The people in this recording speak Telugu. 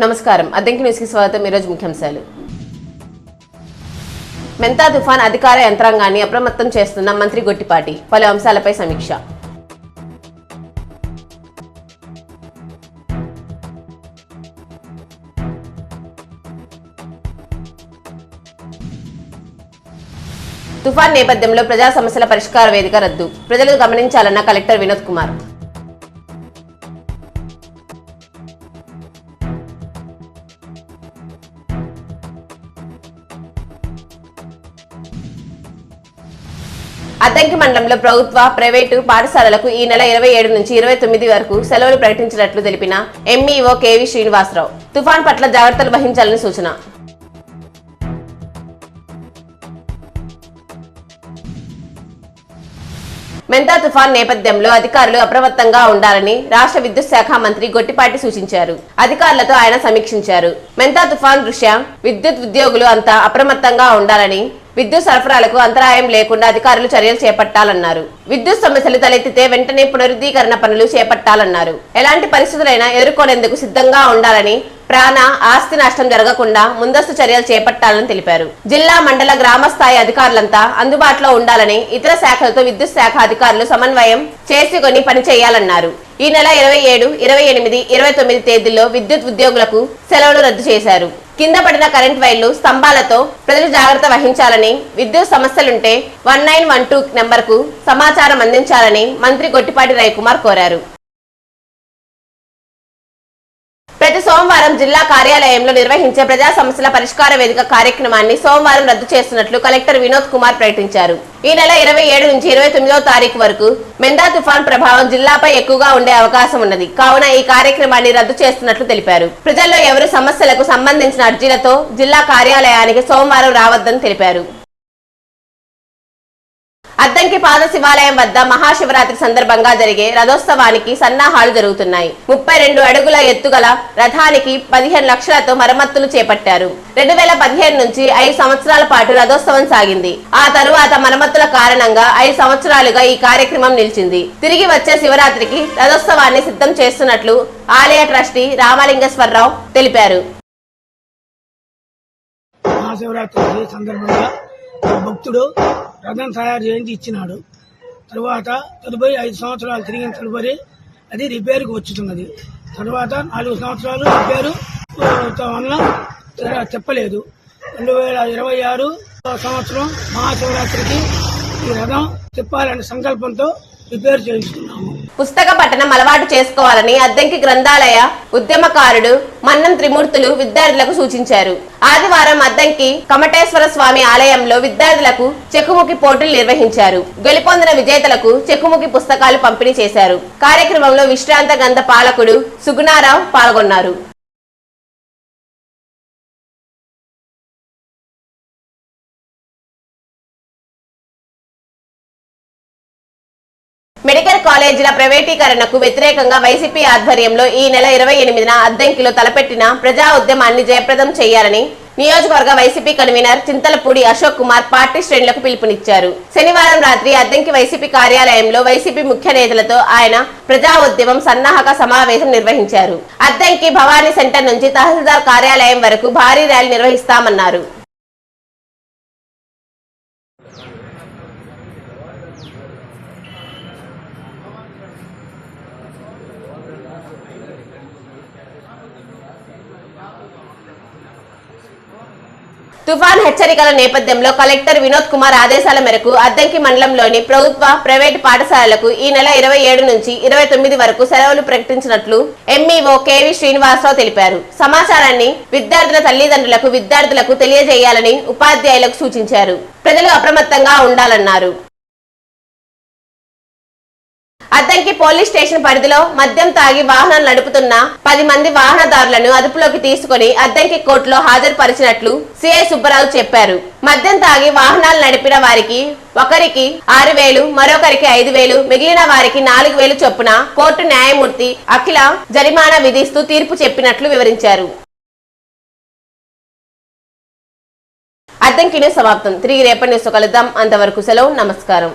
నమస్కారం. అద్దెంకి న్యూస్ కి స్వాగతం. ఈ రోజు ముఖ్యాంశాలు. మెంతా తుఫాన్ అధికార యంత్రాంగాన్ని అప్రమత్తం చేస్తున్న మంత్రి గొట్టిపాటి. పలు అంశాలపై సమీక్ష. తుఫాన్ నేపథ్యంలో ప్రజా సమస్యల పరిష్కార వేదిక రద్దు. ప్రజలు గమనించాలన్న కలెక్టర్ వినోద్ కుమార్. అద్దంకి మండలంలో ప్రభుత్వ, ప్రైవేటు పాఠశాలలకు ఈ నెల 27 నుంచి 29 వరకు సెలవులు ప్రకటించినట్లు తెలిపిన ఎంఈఓ కేవి శ్రీనివాసరావు తుఫాన్ పట్ల జాగ్రత్తలు వహించాలని సూచన. మెంతా తుఫాన్ నేపథ్యంలో అధికారులు అప్రమత్తంగా ఉండాలని రాష్ట్ర విద్యుత్ శాఖ మంత్రి గొట్టిపాటి సూచించారు. అధికారులతో ఆయన సమీక్షించారు. మెంతా తుఫాన్ దృష్ట్యా విద్యుత్ ఉద్యోగులు అంతా అప్రమత్తంగా ఉండాలని, విద్యుత్ సరఫరాలకు అంతరాయం లేకుండా అధికారులు చర్యలు చేపట్టాలన్నారు. విద్యుత్ సమస్యలు తలెత్తితే వెంటనే పునరుద్ధీకరణ పనులు చేపట్టాలన్నారు. ఎలాంటి పరిస్థితులైనా ఎదుర్కొనేందుకు సిద్ధంగా ఉండాలని, ప్రాణ, ఆస్తి నష్టం జరగకుండా ముందస్తు చర్యలు చేపట్టాలని తెలిపారు. జిల్లా, మండల, గ్రామ స్థాయి అధికారులంతా అందుబాటులో ఉండాలని, ఇతర శాఖలతో విద్యుత్ శాఖ అధికారులు సమన్వయం చేసుకొని పనిచేయాలన్నారు. ఈ నెల 27, 28, 29 తేదీల్లో విద్యుత్ ఉద్యోగులకు సెలవులు రద్దు చేశారు. కింద పడిన కరెంట్ వైర్లు, స్తంభాలతో ప్రజలు జాగ్రత్త వహించాలని, విద్యుత్ సమస్యలుంటే 1912 నెంబర్కు సమాచారం అందించాలని మంత్రి గొట్టిపాటి రవికుమార్ కోరారు. ప్రతి సోమవారం జిల్లా కార్యాలయంలో నిర్వహించే ప్రజా సమస్యల పరిష్కార వేదిక కార్యక్రమాన్ని సోమవారం రద్దు చేస్తున్నట్లు కలెక్టర్ వినోద్ కుమార్ ప్రకటించారు. ఈ నెల 27 నుంచి 29వ తారీఖు వరకు మెంతా తుఫాన్ ప్రభావం జిల్లాపై ఎక్కువగా ఉండే అవకాశం ఉన్నది. కావున ఈ కార్యక్రమాన్ని రద్దు చేస్తున్నట్లు తెలిపారు. ప్రజల్లో ఎవరు సమస్యలకు సంబంధించిన అర్జీలతో జిల్లా కార్యాలయానికి సోమవారం రావద్దని తెలిపారు. అద్దంకి పాద శివాలయం వద్ద మహాశివరాత్రి సందర్భంగా జరిగే రథోత్సవానికి సన్నాహాలు జరుగుతున్నాయి. 32 అడుగుల ఎత్తుగల రథానికి 15 లక్షలతో మరమ్మతులు చేపట్టారు. 2015 నుంచి 5 సంవత్సరాల పాటు రథోత్సవం సాగింది. ఆ తరువాత మరమ్మతుల కారణంగా 5 సంవత్సరాలుగా ఈ కార్యక్రమం నిలిచింది. తిరిగి వచ్చే శివరాత్రికి రథోత్సవాన్ని సిద్ధం చేస్తున్నట్లు ఆలయ ట్రస్టీ రామలింగేశ్వరరావు తెలిపారు. భక్తుడు రథం తయారు చేయించి ఇచ్చినాడు. తరువాత తదుపరి 5 సంవత్సరాలు తిరిగిన తదుపరి అది రిపేర్కి వచ్చుతున్నది. తరువాత 4 సంవత్సరాలు రిపేరు వల్ల చెప్పలేదు. 2026 సంవత్సరం మహాశివరాత్రికి ఈ రథం తిప్పాలనే సంకల్పంతో రిపేర్ చేయించుకున్నాము. పుస్తక పఠనం అలవాటు చేసుకోవాలని అద్దంకి గ్రంథాలయ ఉద్యమకారుడు మన్నం త్రిమూర్తులు విద్యార్థులకు సూచించారు. ఆదివారం అద్దంకి కమటేశ్వర స్వామి ఆలయంలో విద్యార్థులకు చెక్కుముకి పోటీలు నిర్వహించారు. గెలుపొందిన విజేతలకు చెక్కుముకి పుస్తకాలు పంపిణీ చేశారు. కార్యక్రమంలో విశ్రాంత గ్రంథ పాలకుడు సుగుణారావు పాల్గొన్నారు. మెడికల్ కాలేజీల ప్రైవేటీకరణకు వ్యతిరేకంగా వైసీపీ ఆధ్వర్యంలో ఈ నెల 28న అద్దంకిలో తలపెట్టిన ప్రజా ఉద్యమాన్ని జయప్రదం చేయాలని నియోజకవర్గ YCP convener Chintalapudi Ashok Kumar party శ్రేణులకు పిలుపునిచ్చారు. శనివారం రాత్రి అద్దంకి వైసీపీ కార్యాలయంలో వైసీపీ ముఖ్య నేతలతో ఆయన ప్రజా ఉద్యమం సన్నాహక సమావేశం నిర్వహించారు. అద్దంకి భవానీ సెంటర్ నుంచి తహసీల్దార్ కార్యాలయం వరకు భారీ ర్యాలీ నిర్వహిస్తామన్నారు. తుఫాన్ హెచ్చరికల నేపథ్యంలో కలెక్టర్ వినోద్ కుమార్ ఆదేశాల మేరకు అద్దంకి మండలంలోని ప్రభుత్వ, ప్రైవేటు పాఠశాలలకు ఈ నెల 27 నుంచి 29 వరకు సెలవులు ప్రకటించినట్లు ఎంఈఓ కేవి శ్రీనివాసరావు తెలిపారు. సమాచారాన్ని విద్యార్థుల తల్లిదండ్రులకు, విద్యార్థులకు తెలియజేయాలని ఉపాధ్యాయులకు సూచించారు. ప్రజలు అప్రమత్తంగా ఉండాలన్నారు. అద్దంకి పోలీస్ స్టేషన్ పరిధిలో మద్యం తాగి వాహనాలు నడుపుతున్న 10 మంది వాహనదారులను అదుపులోకి తీసుకుని అద్దంకి కోర్టులో హాజరుపరిచినట్లు సిఐ సుబ్బరావు చెప్పారు. మద్యం తాగి వాహనాలు నడిపిన వారికి ఒకరికి 6,000, మరొకరికి 5,000, మిగిలిన వారికి 4,000 చొప్పున కోర్టు న్యాయమూర్తి అఖిల జరిమానా విధిస్తూ తీర్పు చెప్పినట్లు వివరించారు. అద్దంకి న్యూస్ సమాప్తం. తిరిగి రేపటి న్యూస్ కలుద్దాం. అంతవరకు సెలవు. నమస్కారం.